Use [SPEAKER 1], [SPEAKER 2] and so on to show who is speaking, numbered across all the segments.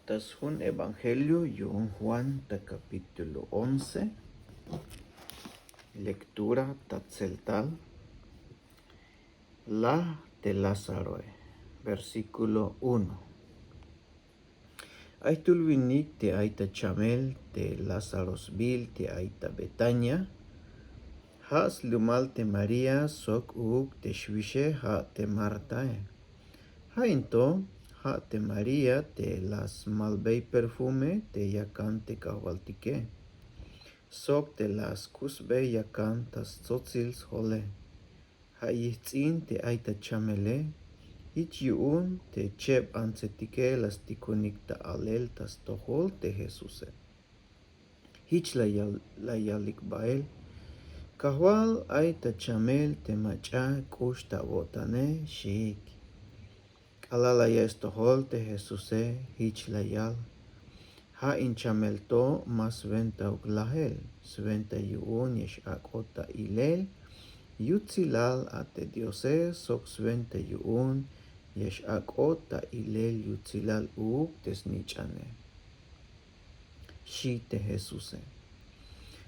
[SPEAKER 1] Tas un Evangelio yung Juan ta capítulo 11, lectura tatzeltal, la de Lázaro, versículo 1. Aitul vinik te aita chamel te Lazarosville te aita Betania, has lumal te María sok uk te shvishe ha te Martae. Ha into ha te María te las malvei perfume te yakan te kahwaltike. Sok te las kusbe yakan tas tzotzils hole. Ha yitzin te aita chamele. Ich yuun te cheb anzetike las tikunik ta alel tas tohol te Jesuse. Hich la yalik bael. Kahwal aita chamel te macha kush ta botane shik. Kalala ya estohol te Jesuse hich la yal. Ha inchamelto mas venta uglahel, sventa yuun yesh akota ilel, yutzilal ate diose sok sventa yuun yesh akota ilel yutzilal uk tesnichane. Shi te Jesuse.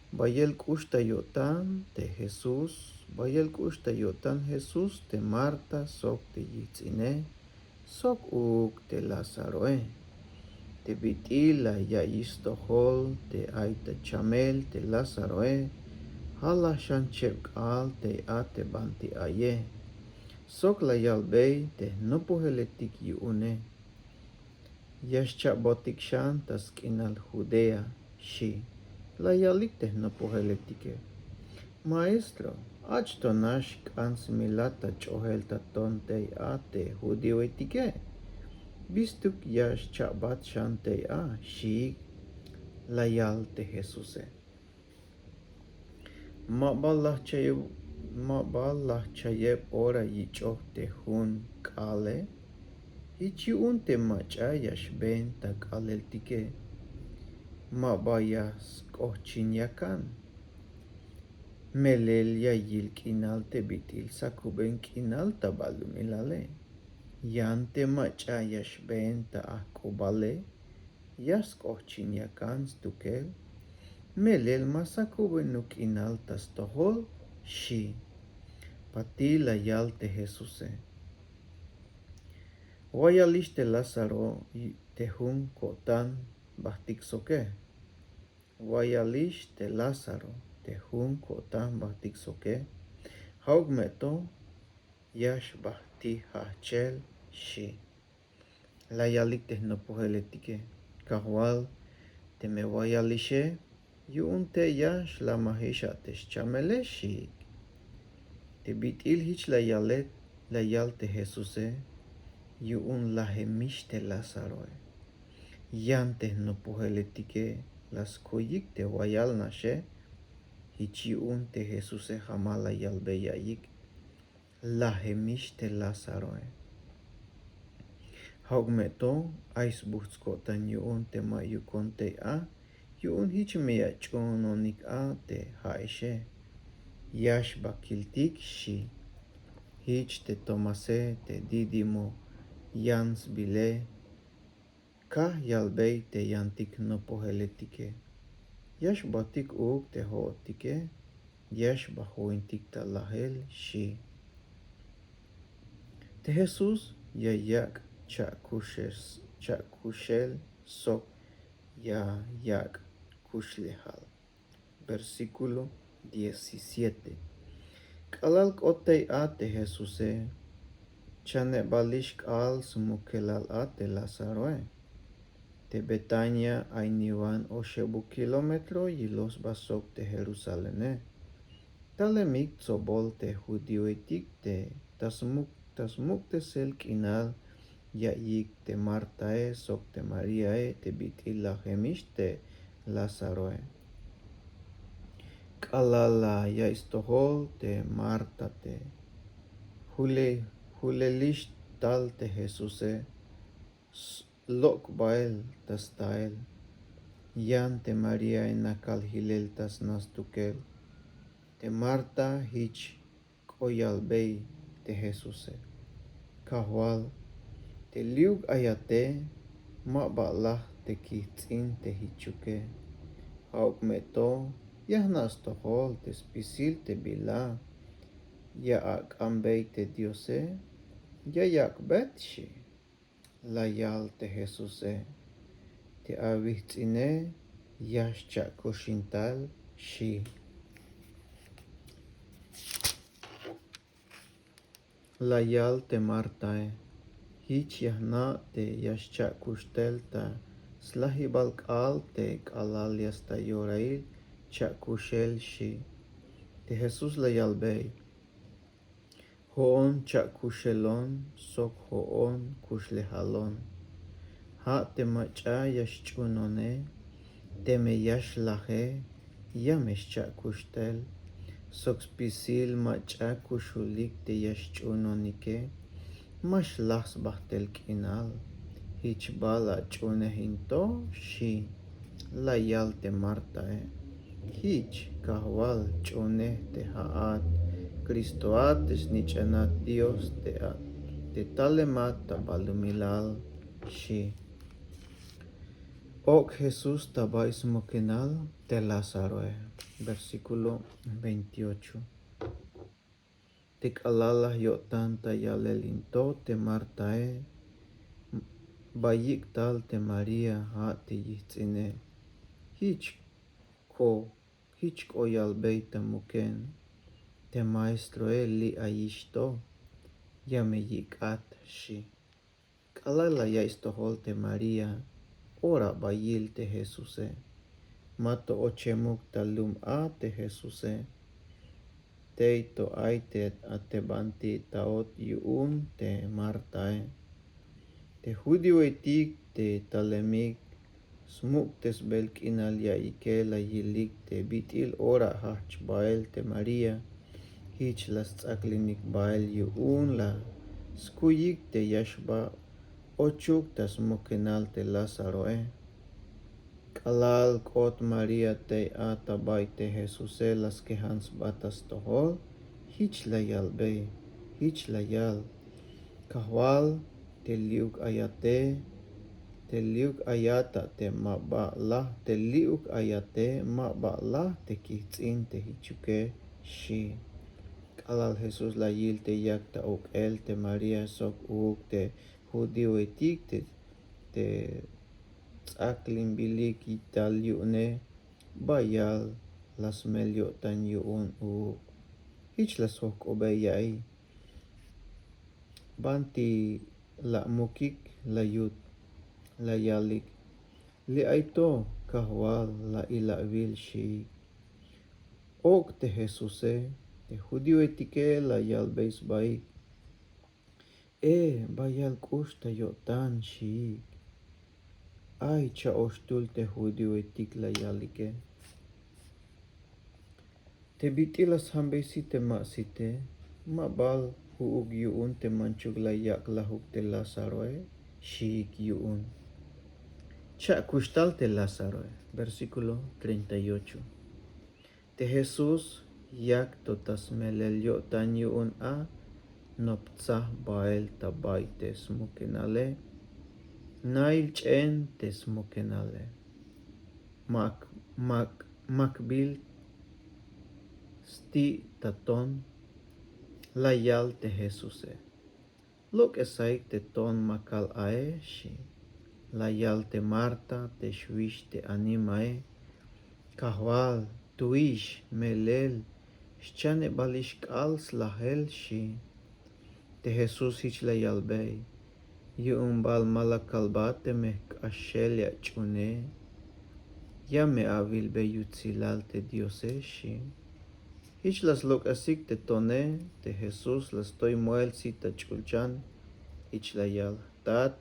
[SPEAKER 1] Bayel kushta yotan te Jesús, bayel kushta yotan Jesús te Marta sok te yitzine, sok uk te Lazaroe. Te bitila ya istohol te aita chamel te Lazaroe, hala shanchep al te ate banti aye. Sok la yalbei te nopuheletik yuune. Yashcha botik shan taskinal Judea, shi. La yalik te nopuheletike. Maestro, achto nash kans milata chohel taton te ate judío etike. Bistuk yash chabat shante a shik layal te Jesuse. Mabalah chayeb ora yichok te hun kale. Hichiun te macha yash ben tak alel tike. Mabayas kohchin yakan. Melel ya yil kinal te bitil sakuben kinal tabalumilale. Yan te macha yash ben ta akobale, yas kohchin yakan stukel, melel masakuben nuk inal tas tohol, shi, pati la yal te Jesuse. Wayalish te Lázaro te hun kotan bahtik soke. Wayalish te Lázaro te hun kotan bahtik soke. Haug meto yash bahti hachel, shi. La yalik te nopuheletike. Kahwal te me wayalishe. Yuun te yash la mahisha te chamele shik. Te bitil hich la yalet la yal te Jesuse. Yuun la hemish te Lazaroe. Yan te nopuheletike. Las koyik te wayal nashe. Hich yuun te Jesuse hamala yalbe yayik. La hemish te Lazaroe. Haugmeto ais buhtskotan yuun te ma yukon te a, yuun hich mea chononik a te haishe. Yash bakiltik shi. Hich te tomase te didimo yans bile. Ka yalbei te yantik nopoheletike. Yash batik uk te hootike. Yash bahointik ta lahel shi. Te Jesus yayak chakushel sok ya yak kushlehal. Versículo 17. Kalal kotei ate Jesuse, chane balish al sumukelal ate Lazaroe. Te Betania ainiwan oshebu kilometro yilos basok te Jerusalene. Talemik zobol te judioetik te tasmuk te sel kinal yayik te Martae sok te Mariae te bitila hemish te Lazaroe. Kalala ya istohol te Marta te hulelish tal te Jesuse lok bael tas tael. Yan te Mariae nakal hilel tas nastukel. Te Marta hich koyalbei te Jesuse. Kahwal te liug ayate Ma'ba'laj tekitz'in tehichuke. Ha'okmeto yahnas tohol tespisil tebila. Ya'ak ambey te Diose. Yayak betshi. Layal te Jesuse. Te avitz'ine yashcha kushintal shi. Layal te Martae. Hich yahna te yashcha kushtel ta slahibalkal te kalal yasta yorail chakushel shi. Te Jesus layal bey. Hoon chakushelon sok hoon kushlehalon. Ha te macha yashchunone. Te me yashlaje yamesh chakushtel. Sok spisil macha kushulik te yashchunonike. Mash las bahtel kinal. Hich bala chune hinto shi. Layal te Martae. Hich kahwal chune te haat. Cristoat esnichanat Dios te at. Te talemat tabalumilal shi. Ok Jesús tabais mokenal te Lazaroe. Versículo 28. Te kalala yotan tayalelinto te Martae. Bayik tal te María ha te yitzine. Hich koyal beita muken. Te maestro li ayishto. Yame yikat shi. Kalala yaistohol te María. Ora bayil te Jesuse. Mato ochemuk talum a te Jesuse. Teito aitet atebanti taot yuun te Martae. Te judio etik te talemik. Smuk tes belkinal ya ikela yilik te bitil ora hach bael te María. Hich las tzaklinik bael yuun la. Skuyik te yashba. Ochuk tas mokenal te Lazaroe. Kalal kot María te atabay te Jesuse las kehans batas tohol. Hich layal bey. Hich layal. Kahwal te liuk ayate. Te liuk ayata te ma'ba'lah. Te liuk ayate ma'ba'lah te kitz'in te hichuke shi. Kalal Jesús layil te yak ta el te María sok uk te judio etik te tz'aklin bilik ital yu'ne bayal las melyo tan yu'un uk. Hich las hok obeyai. Banti la mukik la yut la yalik. Li aito kahwal la ilawil shi. Ok te Jesuse te judio etike la yal beis baik. Bayal kushta yotan shi. Ay cha oshtul te judio etik la yalike. Te bitilas hambesi te masite. Mabal huug yuun te manchug la yak la huk te Lazaroe. Shik yuun. Cha kushtal te Lazaroe. Versículo 38. Te Jesús yak totas melel yotan yuun a. Noptzah bael tabay te smokenale. Nail chen te smokenale. Makbil sti taton. Layal te Jesuse. Lok esaik te ton makal ae shi. Layal te Marta te shwish te animae. Kahwal tuish melel. Shchane balish kal slahel shi. Te Jesus hich layal bey. Yuun bal malakalbate meh kashelya chune. Ya me avil be yutzilal te Diose shi. Hich las lok asik te tone. Te Jesus las toy muel si ta chulchan. Hich layal tat.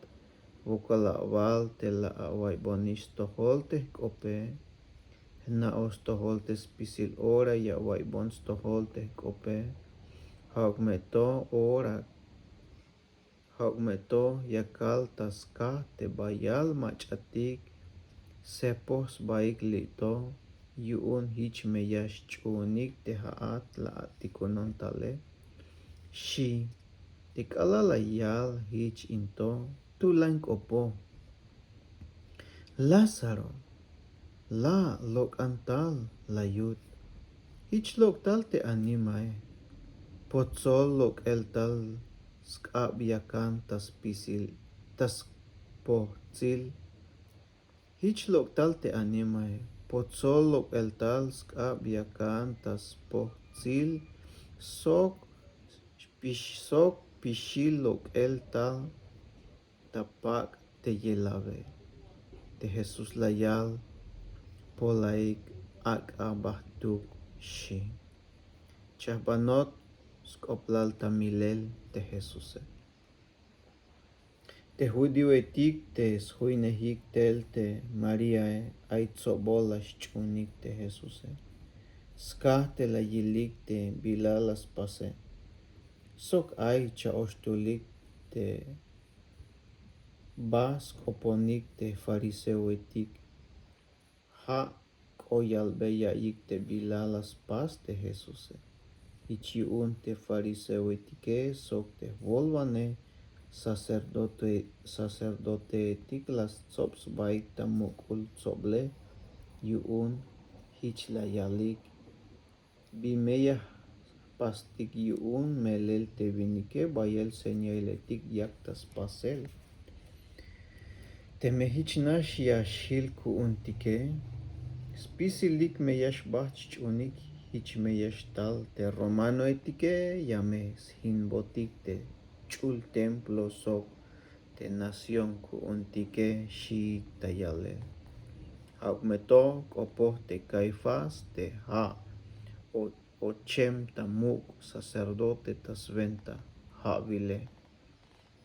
[SPEAKER 1] Vokala aval te la away bonis tohol te kope. Na os tohol te spisil ora ya away bons tohol te kope. Haugmeto ora. Haugmeto yakal taska te bayal machatik. Sepos baik lito. Yuun hich me yash chunik te haat la atikonon tale. Shi. Te kalala yal hich into. Tulang opo. Lázaro, la lok antal la yut. Hich lok tal te animae. Potsol lok el tal skab yakan tas pisil tas potzil. Hich lok tal te animae. Potsol lok el tal skab yakan tas potzil. Sok pishil lok el tal tapak te yelave. Te Jesus layal polaik ak abahtuk shi. Chahbanot skoplal tamilel te Jesus. Te judio etik te shuinehik tel te Mariae aitzobolash chunik te Jesus. Skah te la yilik te bilalas pase. Sok ay chaoshtulik te bask oponik te fariseo etik. Ha koyalbeya ik te bilalas pas te Jesus. Ichiun te fariseo etike sok te volvane sacerdote etik las tsops baik tamukul tsoble yuun hichla yalik bimeya pastik yuun melel te vinike bayel senyal etik yaktas pasel. Te mehich yashil kuuntike spisilik meyash bach chunik hich meyash tal te romano etike yames hinbotik te chul templo sok te nación kuuntike shi tayale. Haukmeto kopoh te Caifás te ha ochem tamuk sacerdote tasventa ha vile.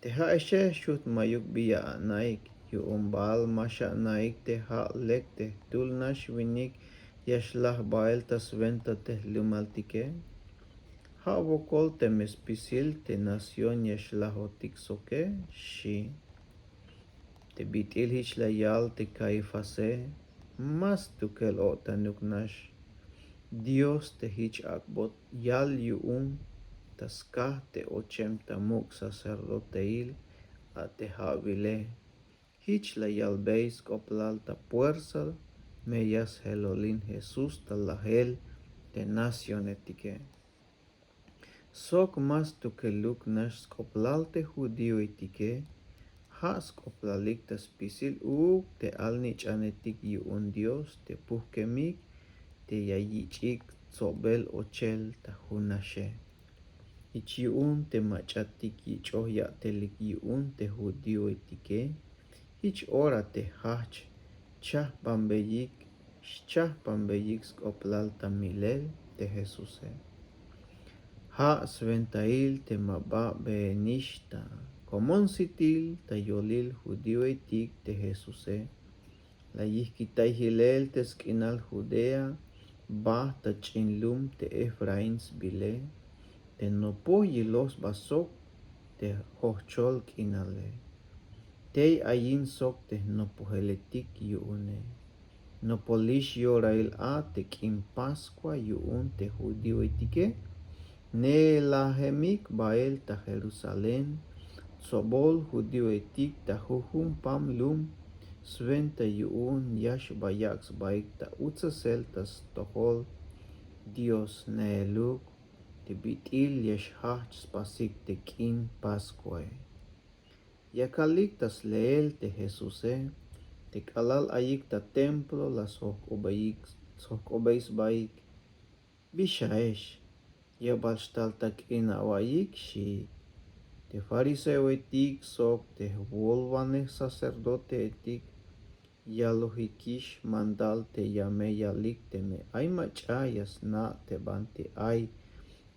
[SPEAKER 1] Te ha eshe shut mayuk biya naik yu umbal masha naik te ha lek te tulnash vinik yashlah bael tasventa te lumaltike. Ha vokol te mespisil te nación yashlah otik soke shi. Te bitil hishlayal te Caifase mas tukel o tanuknash. Dios te hich akbot yal yuun taskah te ochem tamuk sacerdoteil a te havile. Hich la yal beis koplal ta puerza meyas helolin Jesus talahel te nación etike. Sok mas tukeluk nash koplal te judio etike. Has koplalik tas pisil te alni chanetik yuun Dios te puhkemik te yayichik tsobel ochel ta hunashe. Ich yuun te machatik yichoh telik yuun te judio etike. Ich ora te hach chah pambeyik skoplal tamilel te Jesus. Ha sventail te maba benishta. Komon sitil ta yolil judio etik te Jesus. La yihkitay hilel te skinal Judea ba ta chinlum te Efrains bile. Te nopo yilos basok te hochol kinale. Tei ayin sok te nopoheletik yuune. Nopolish yorail a te kim Pascua yuun te judio etike. Ne lahemik bael ta Jerusalén. Sobol judio etik ta huhum pam lum. Sventa yuun yash bayaks baik ta utsasel tas tohol. Dios neeluk te bitil yash hach spasik te kin Pascua. Yakalik tas leel te Jesus. Te kalal ayik ta templo las obeis baik. Bishaesh. Yabashtal tak inawayik shi. Te fariseo etik sok te volvane sacerdote etik. Yalohikish mandal te yame yalik te me ay machayas na te bante ay.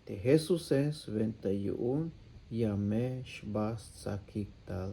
[SPEAKER 1] Te Jesus venta yuun yame shbas sakik tal.